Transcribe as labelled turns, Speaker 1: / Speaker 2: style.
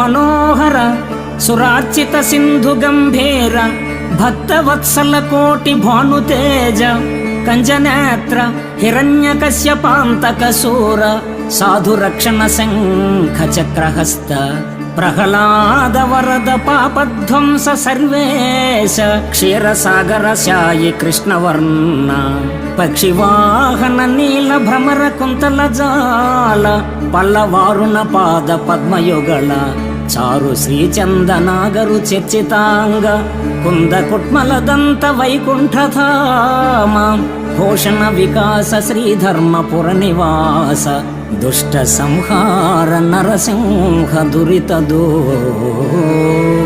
Speaker 1: మనోహర సురార్చిత సింధు గంభీర భక్తవత్సల కోటి భానుతేజ కంజనేత్ర హిరణ్యకశ్యపాంతక శూర సాధు రక్షణ శంఖ చక్రహస్త ప్రహ్లాద వరద పాపధ్వంస సర్వేశ క్షీరసాగర శాయి కృష్ణవర్ణ పక్షివాహన నీల భ్రమర కుంతల జాల పల్లవారుణ పాద పద్మయుగళ చారు శ్రీచందనాగరు చర్చితాంగ కుంద కుట్మల దంత వైకుంఠధామ భూషణ వికాస శ్రీధర్మపుర నివాస దుష్ట సంహార నరసింహ దురిత దూర